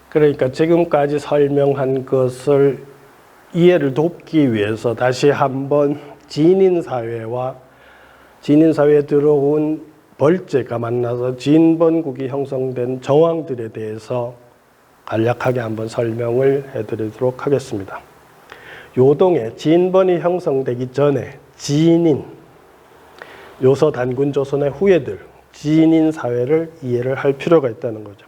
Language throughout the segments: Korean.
그러니까 지금까지 설명한 것을 이해를 돕기 위해서 다시 한번 진인사회와 진인사회에 들어온 벌제가 만나서 진번국이 형성된 정황들에 대해서 간략하게 한번 설명을 해드리도록 하겠습니다. 요동에 진번이 형성되기 전에 진인, 요서 단군 조선의 후예들, 진인사회를 이해를 할 필요가 있다는 거죠.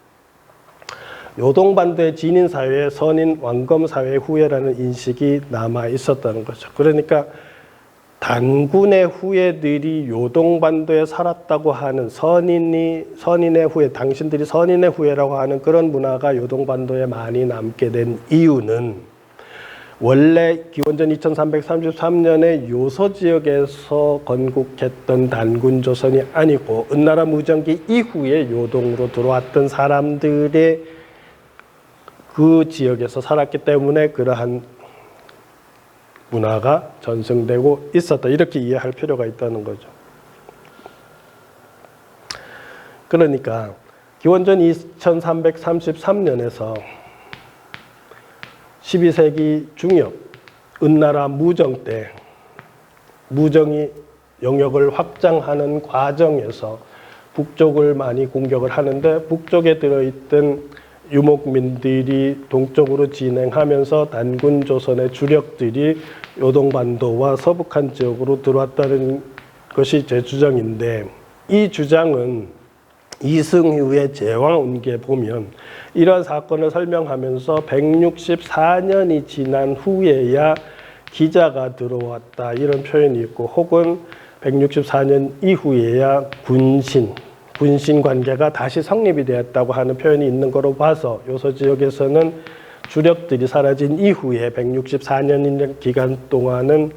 요동반도의 진인사회에 선인 왕검사회의 후예라는 인식이 남아 있었다는 거죠. 그러니까 단군의 후예들이 요동반도에 살았다고 하는 선인의 후예, 당신들이 선인의 후예라고 하는 그런 문화가 요동반도에 많이 남게 된 이유는 원래 기원전 2333년에 요서 지역에서 건국했던 단군 조선이 아니고 은나라 무정기 이후에 요동으로 들어왔던 사람들의 그 지역에서 살았기 때문에 그러한 문화가 전승되고 있었다. 이렇게 이해할 필요가 있다는 거죠. 그러니까 기원전 2333년에서 12세기 중엽 은나라 무정 때 무정이 영역을 확장하는 과정에서 북쪽을 많이 공격을 하는데 북쪽에 들어있던 유목민들이 동쪽으로 진행하면서 단군 조선의 주력들이 요동반도와 서북한 지역으로 들어왔다는 것이 제 주장인데, 이 주장은 이승휴의 제왕운기에 보면 이러한 사건을 설명하면서 164년이 지난 후에야 기자가 들어왔다 이런 표현이 있고, 혹은 164년 이후에야 군신 관계가 다시 성립이 되었다고 하는 표현이 있는 거로 봐서 요서 지역에서는 주력들이 사라진 이후에 164년인 기간 동안은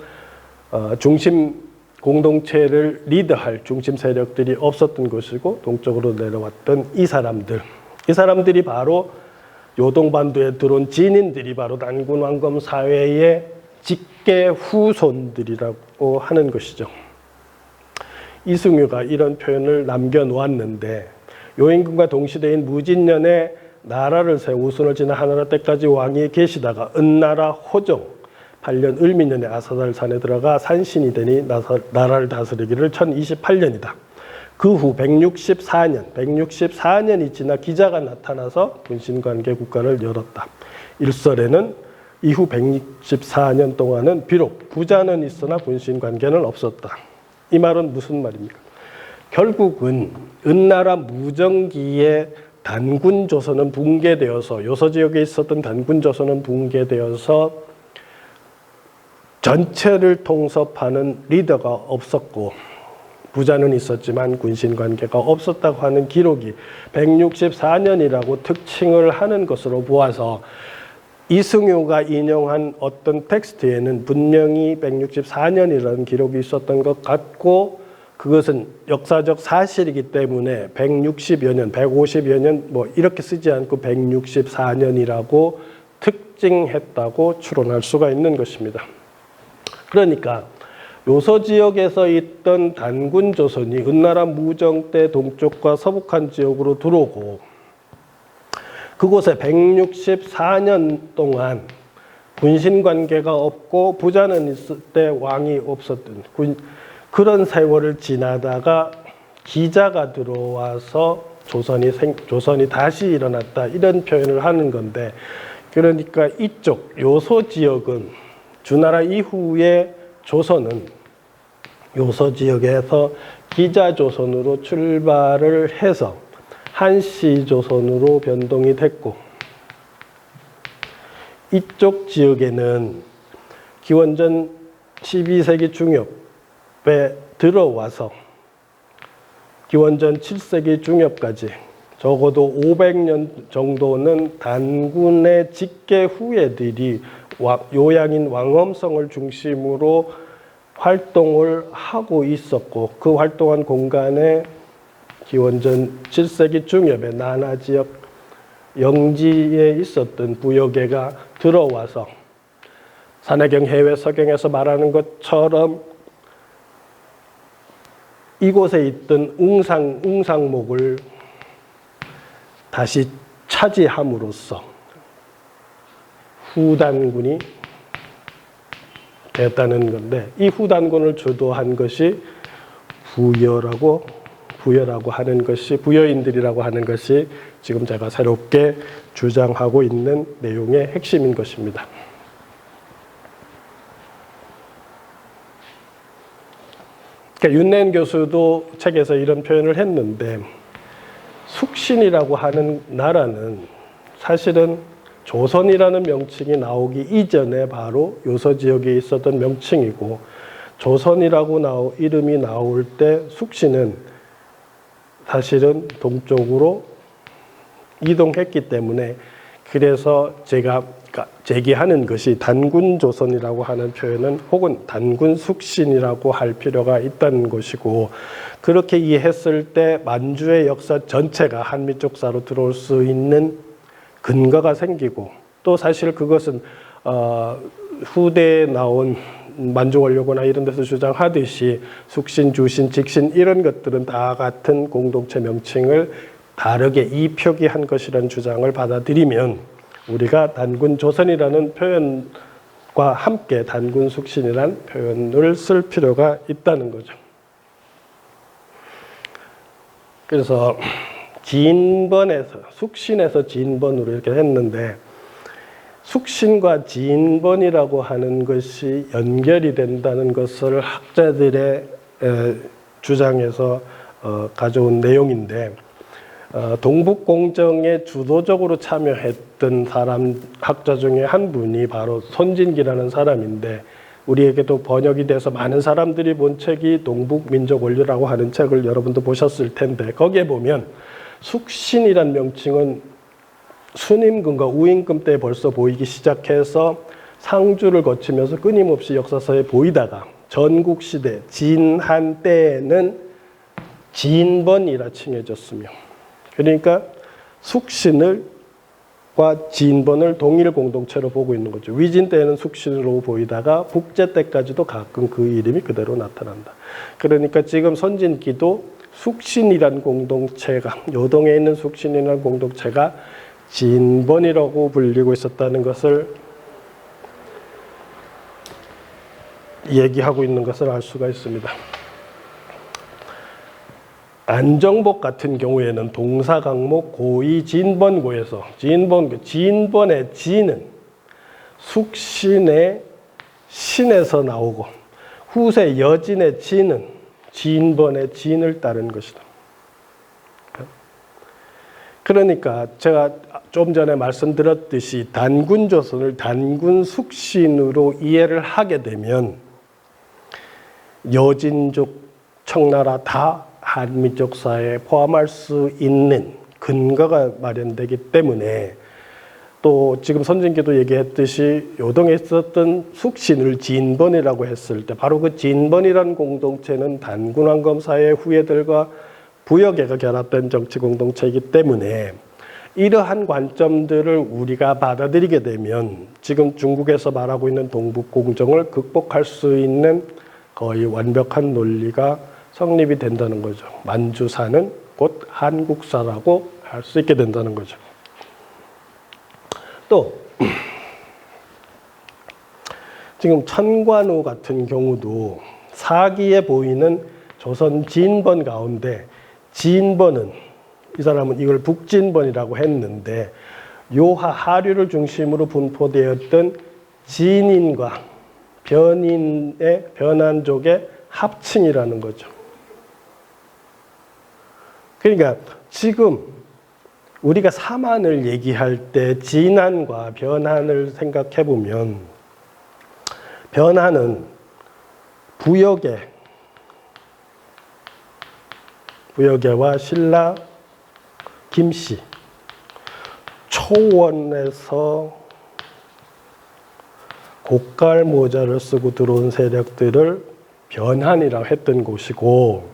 중심 공동체를 리드할 중심 세력들이 없었던 것이고, 동쪽으로 내려왔던 이 사람들이 바로 요동반도에 들어온 진인들이 바로 단군 왕검 사회의 직계 후손들이라고 하는 것이죠. 이승휴가 이런 표현을 남겨놓았는데, 요임금과 동시대인 무진년에 나라를 세우 우순을 지나 하나라 때까지 왕이 계시다가 은나라 호종 8년 을미년에 아사달산에 들어가 산신이 되니 나라를 다스리기를 1028년이다. 그 후 164년이 지나 기자가 나타나서 군신관계 국가를 열었다. 일설에는 이후 164년 동안은 비록 부자는 있으나 군신관계는 없었다. 이 말은 무슨 말입니까? 결국은 은나라 무정기에 단군 조선은 붕괴되어서, 요서 지역에 있었던 단군 조선은 붕괴되어서 전체를 통섭하는 리더가 없었고, 부자는 있었지만 군신 관계가 없었다고 하는 기록이 164년이라고 특징을 하는 것으로 보아서 이승휴가 인용한 어떤 텍스트에는 분명히 164년이라는 기록이 있었던 것 같고, 그것은 역사적 사실이기 때문에 160여 년, 150여 년 뭐 이렇게 쓰지 않고 164년이라고 특징했다고 추론할 수가 있는 것입니다. 그러니까 요서 지역에서 있던 단군 조선이 은나라 무정 때 동쪽과 서북한 지역으로 들어오고, 그곳에 164년 동안 군신 관계가 없고 부자는 있을 때 왕이 없었던 그런 세월을 지나다가 기자가 들어와서 조선이 다시 일어났다 이런 표현을 하는 건데, 그러니까 이쪽 요소 지역은 주나라 이후에 조선은 요서 지역에서 기자 조선으로 출발을 해서 한시 조선으로 변동이 됐고, 이쪽 지역에는 기원전 12세기 중엽에 들어와서 기원전 7세기 중엽까지 적어도 500년 정도는 단군의 직계 후예들이 요양인 왕엄성을 중심으로 활동을 하고 있었고, 그 활동한 공간에 기원전 7세기 중엽에 나나 지역 영지에 있었던 부여계가 들어와서 산해경 해외 서경에서 말하는 것처럼 이곳에 있던 웅상목을 다시 차지함으로써 후단군이 됐다는 건데, 이 후단군을 주도한 것이 부여라고 하는 것이, 부여인들이라고 하는 것이 지금 제가 새롭게 주장하고 있는 내용의 핵심인 것입니다. 그러니까 윤내은 교수도 책에서 이런 표현을 했는데, 숙신이라고 하는 나라는 사실은 조선이라는 명칭이 나오기 이전에 바로 요서지역에 있었던 명칭이고, 조선이라고 이름이 나올 때 숙신은 사실은 동쪽으로 이동했기 때문에, 그래서 제가 제기하는 것이 단군조선이라고 하는 표현은 혹은 단군숙신이라고 할 필요가 있다는 것이고, 그렇게 이해했을 때 만주의 역사 전체가 한미족사로 들어올 수 있는 근거가 생기고, 또 사실 그것은 후대에 나온 만주원료고나 이런 데서 주장하듯이 숙신, 주신, 직신 이런 것들은 다 같은 공동체 명칭을 다르게 이표기한 것이라는 주장을 받아들이면, 우리가 단군조선이라는 표현과 함께 단군숙신이라는 표현을 쓸 필요가 있다는 거죠. 그래서 진번에서, 숙신에서 진번으로 이렇게 했는데, 숙신과 진번이라고 하는 것이 연결이 된다는 것을 학자들의 주장에서 가져온 내용인데, 동북공정에 주도적으로 참여했던 학자 중에 한 분이 바로 손진기라는 사람인데, 우리에게도 번역이 돼서 많은 사람들이 본 책이 동북민족원료라고 하는 책을 여러분도 보셨을 텐데, 거기에 보면 숙신이란 명칭은 순임금과 우임금 때 벌써 보이기 시작해서 상주를 거치면서 끊임없이 역사서에 보이다가 전국시대 진한 때에는 진번이라 칭해졌으며, 그러니까 숙신과 진번을 동일 공동체로 보고 있는 거죠. 위진 때에는 숙신으로 보이다가 북제 때까지도 가끔 그 이름이 그대로 나타난다. 그러니까 지금 선진기도 숙신이란 공동체가, 요동에 있는 숙신이라는 공동체가 진번이라고 불리고 있었다는 것을 얘기하고 있는 것을 알 수가 있습니다. 안정복 같은 경우에는 동사 강목 고이 진번고에서 진번의 진은 숙신의 신에서 나오고, 후세 여진의 진은 진번의 진을 따른 것이다. 그러니까 제가 좀 전에 말씀드렸듯이 단군조선을 단군숙신으로 이해를 하게 되면 여진족, 청나라 다 한미족사에 포함할 수 있는 근거가 마련되기 때문에, 또 지금 선진기도 얘기했듯이 요동에 있었던 숙신을 진번이라고 했을 때 바로 그 진번이라는 공동체는 단군왕검사의 후예들과 부여계가 결합된 정치 공동체이기 때문에, 이러한 관점들을 우리가 받아들이게 되면 지금 중국에서 말하고 있는 동북공정을 극복할 수 있는 거의 완벽한 논리가 성립이 된다는 거죠. 만주사는 곧 한국사라고 할 수 있게 된다는 거죠. 또 지금 천관우 같은 경우도 사기에 보이는 조선 진번 가운데, 진번은 이 사람은 이걸 북진번이라고 했는데, 요하 하류를 중심으로 분포되었던 진인과 변인의 변한족의 합칭이라는 거죠. 그러니까 지금 우리가 사만을 얘기할 때 진한과 변한을 생각해 보면, 변한은 부여계와 신라 김씨, 초원에서 고깔 모자를 쓰고 들어온 세력들을 변한이라고 했던 곳이고,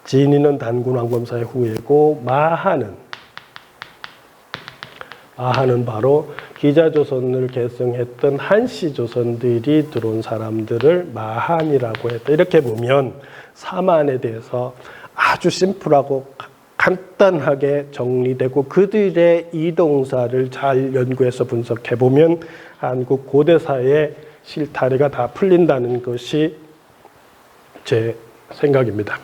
진인은 단군왕검사의 후예고, 마하는 바로 기자조선을 계승했던 한시조선들이 들어온 사람들을 마한이라고 했다. 이렇게 보면 사만에 대해서 아주 심플하고 간단하게 정리되고 그들의 이동사를 잘 연구해서 분석해 보면 한국 고대사의 실타래가 다 풀린다는 것이 제 생각입니다.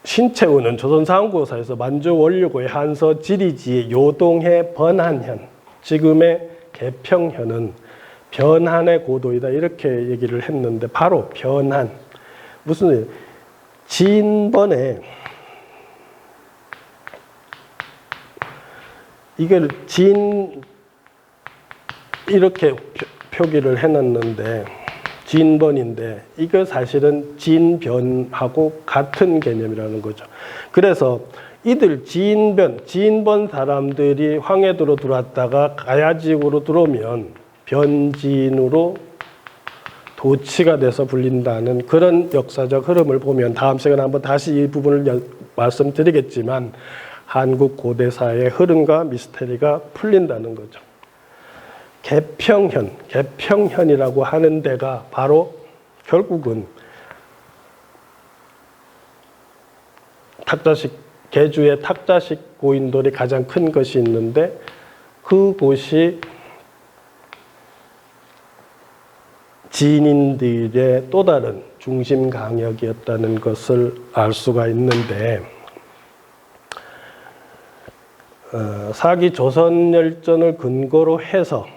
신채우는 조선상국어사에서 만주 원류고의 한서 지리지의 요동의 번한현, 지금의 개평현은 변한의 고도이다 이렇게 얘기를 했는데 바로 변한, 무슨 진번에 이걸 이렇게 표기를 해놨는데 진번인데 이거 사실은 진변하고 같은 개념이라는 거죠. 그래서 이들 진번 사람들이 황해도로 들어왔다가 가야지역으로 들어오면 변진으로 도치가 돼서 불린다는 그런 역사적 흐름을 보면 다음 시간에 한번 다시 이 부분을 말씀드리겠지만 한국 고대사의 흐름과 미스테리가 풀린다는 거죠. 개평현이라고 하는 데가 바로 결국은 계주의 탁자식 고인돌이 가장 큰 것이 있는데 그곳이 진인들의 또 다른 중심 강역이었다는 것을 알 수가 있는데 사기 조선열전을 근거로 해서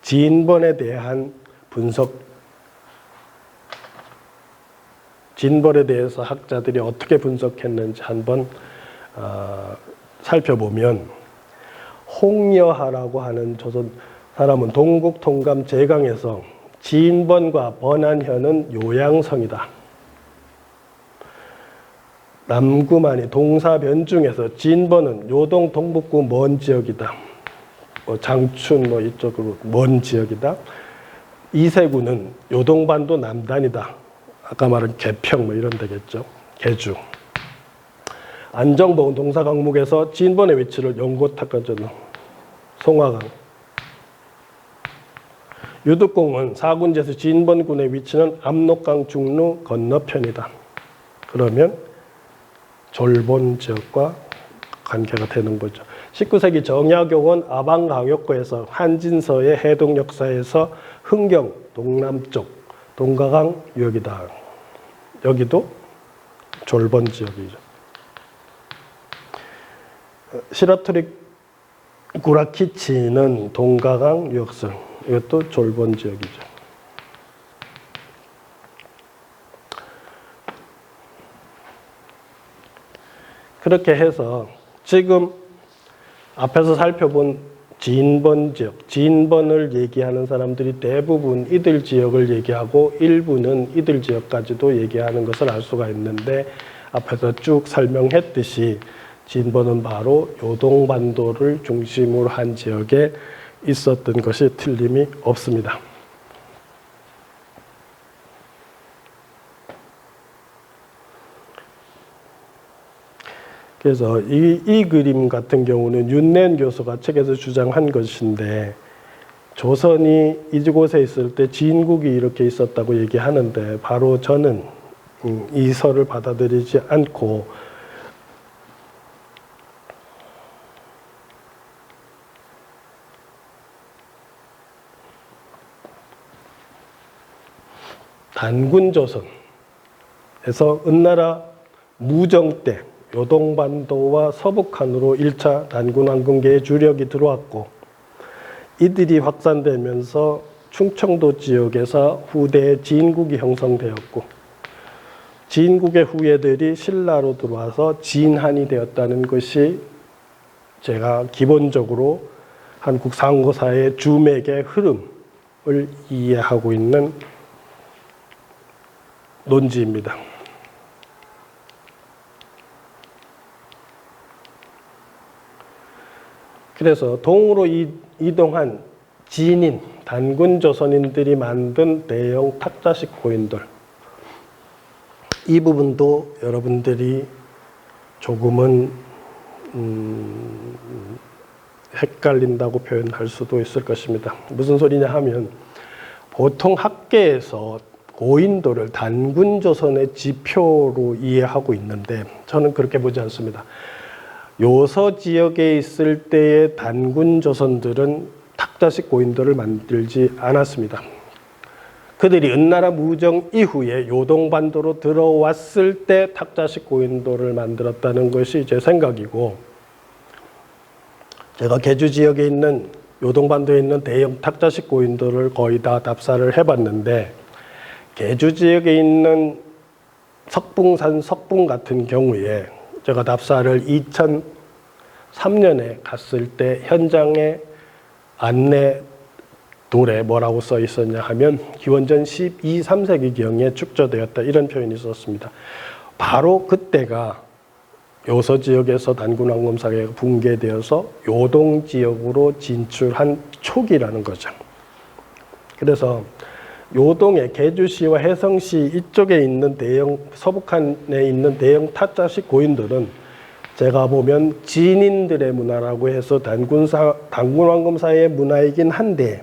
진번에 대한 진번에 대해서 학자들이 어떻게 분석했는지 한번 살펴보면 홍여하라고 하는 조선 사람은 동국 통감 제강에서 진번과 번한현은 요양성이다. 남구만이 동사변 중에서 진번은 요동 동북구 먼 지역이다. 장춘 이쪽으로 먼 지역이다. 이세구는 요동반도 남단이다. 아까 말한 개평 이런 데겠죠. 개주. 안정복은 동사강목에서 진번의 위치를 연고탁까지는 송화강. 유득공은 사군제에서 진번군의 위치는 압록강 중루 건너편이다. 그러면 졸본 지역과 관계가 되는 거죠. 19세기 정약용은 아방강역구에서 한진서의 해동 역사에서 흥경 동남쪽 동가강 유역이다. 여기도 졸본 지역이죠. 시라토리 구라키치는 동가강 유역성. 이것도 졸본 지역이죠. 그렇게 해서 지금 앞에서 살펴본 진번 지역, 진번을 얘기하는 사람들이 대부분 이들 지역을 얘기하고 일부는 이들 지역까지도 얘기하는 것을 알 수가 있는데 앞에서 쭉 설명했듯이 진번은 바로 요동반도를 중심으로 한 지역에 있었던 것이 틀림이 없습니다. 그래서 이 그림 같은 경우는 윤낸 교수가 책에서 주장한 것인데 조선이 이곳에 있을 때 진국이 이렇게 있었다고 얘기하는데 바로 저는 이 설을 받아들이지 않고 단군조선에서 은나라 무정 때 요동반도와 서북한으로 1차 단군왕궁계의 주력이 들어왔고 이들이 확산되면서 충청도 지역에서 후대에 진국이 형성되었고 진국의 후예들이 신라로 들어와서 진한이 되었다는 것이 제가 기본적으로 한국 상고사의 주맥의 흐름을 이해하고 있는 논지입니다. 그래서 동으로 이동한 진인, 단군 조선인들이 만든 대형 탁자식 고인돌, 이 부분도 여러분들이 조금은 헷갈린다고 표현할 수도 있을 것입니다. 무슨 소리냐 하면 보통 학계에서 고인돌을 단군조선의 지표로 이해하고 있는데 저는 그렇게 보지 않습니다. 요서 지역에 있을 때의 단군조선들은 탁자식 고인돌을 만들지 않았습니다. 그들이 은나라 무정 이후에 요동반도로 들어왔을 때 탁자식 고인돌을 만들었다는 것이 제 생각이고, 제가 계주 지역에 있는 요동반도에 있는 대형 탁자식 고인돌을 거의 다 답사를 해봤는데, 계주 지역에 있는 석붕산 석붕 같은 경우에 제가 답사를 2003년에 갔을 때 현장에 안내 돌에 뭐라고 써 있었냐 하면 기원전 12, 3세기경에 축조되었다, 이런 표현이 있었습니다. 바로 그때가 요서 지역에서 단군왕검사회가 붕괴되어서 요동 지역으로 진출한 초기라는 거죠. 그래서 요동의 계주시와 혜성시 이쪽에 있는 대형, 서북한에 있는 대형 타짜식 고인돌은 제가 보면 진인들의 문화라고 해서 단군왕검사회의 문화이긴 한데,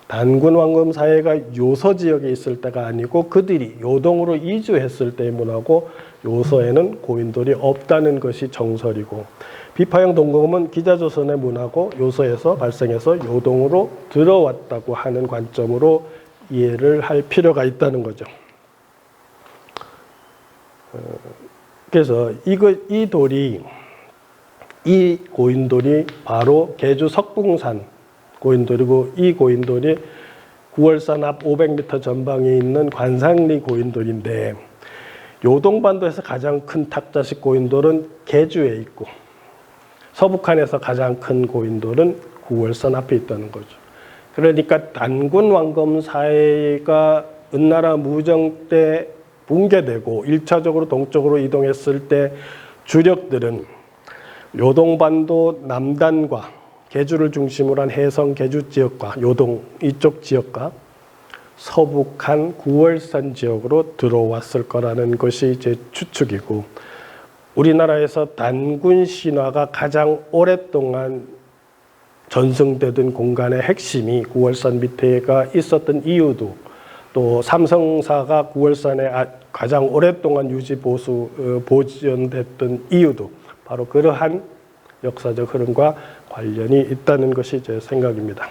단군왕검사회가 요서 지역에 있을 때가 아니고 그들이 요동으로 이주했을 때의 문화고, 요서에는 고인돌이 없다는 것이 정설이고, 비파형 동검은 기자조선의 문화고 요서에서 발생해서 요동으로 들어왔다고 하는 관점으로 이해를 할 필요가 있다는 거죠. 그래서 이 고인돌이 바로 계주 석붕산 고인돌이고, 이 고인돌이 9월산 앞 500m 전방에 있는 관상리 고인돌인데, 요동반도에서 가장 큰 탁자식 고인돌은 계주에 있고, 서북한에서 가장 큰 고인돌은 9월산 앞에 있다는 거죠. 그러니까 단군왕검사회가 은나라 무정 때 붕괴되고 1차적으로 동쪽으로 이동했을 때 주력들은 요동반도 남단과 계주를 중심으로 한 해성 계주 지역과 요동 이쪽 지역과 서북한 9월산 지역으로 들어왔을 거라는 것이 제 추측이고, 우리나라에서 단군 신화가 가장 오랫동안 전승되던 공간의 핵심이 9월산 밑에가 있었던 이유도, 또 삼성사가 9월산에 가장 오랫동안 보존됐던 이유도 바로 그러한 역사적 흐름과 관련이 있다는 것이 제 생각입니다.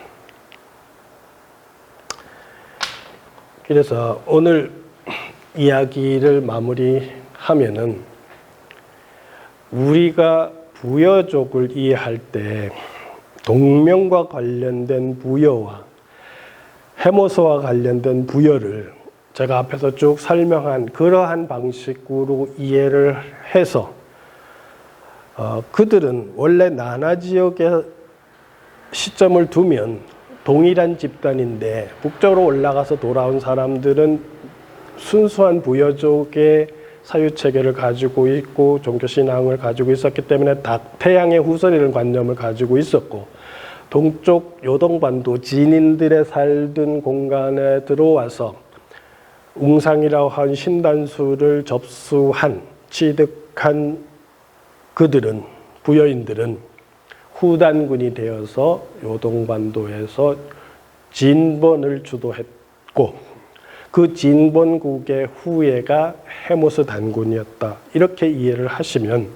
그래서 오늘 이야기를 마무리하면은, 우리가 부여족을 이해할 때 동명과 관련된 부여와 해모서와 관련된 부여를 제가 앞에서 쭉 설명한 그러한 방식으로 이해를 해서, 그들은 원래 나나 지역에 시점을 두면 동일한 집단인데, 북쪽으로 올라가서 돌아온 사람들은 순수한 부여족의 사유체계를 가지고 있고 종교신앙을 가지고 있었기 때문에 태양의 후손이라는 관념을 가지고 있었고, 동쪽 요동반도 진인들의 살던 공간에 들어와서 웅상이라고 한 신단수를 접수한, 취득한 그들은, 부여인들은 후단군이 되어서 요동반도에서 진본을 주도했고, 그 진본국의 후예가 해모스 단군이었다, 이렇게 이해를 하시면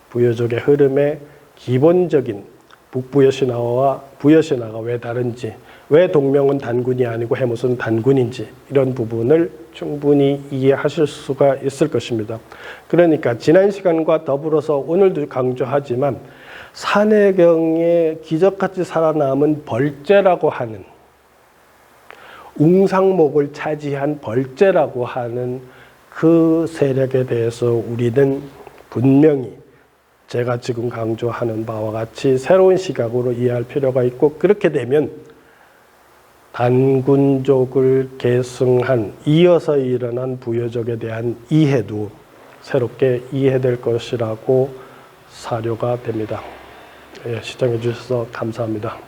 부여족의 흐름의 기본적인 북부여 신화와 부여 신화가 왜 다른지, 왜 동명은 단군이 아니고 해모스는 단군인지, 이런 부분을 충분히 이해하실 수가 있을 것입니다. 그러니까 지난 시간과 더불어서 오늘도 강조하지만, 산해경에 기적같이 살아남은 벌제라고 하는, 웅상목을 차지한 벌제라고 하는 그 세력에 대해서 우리는 분명히 제가 지금 강조하는 바와 같이 새로운 시각으로 이해할 필요가 있고, 그렇게 되면 단군족을 계승한, 이어서 일어난 부여족에 대한 이해도 새롭게 이해될 것이라고 사료가 됩니다. 시청해 주셔서 감사합니다.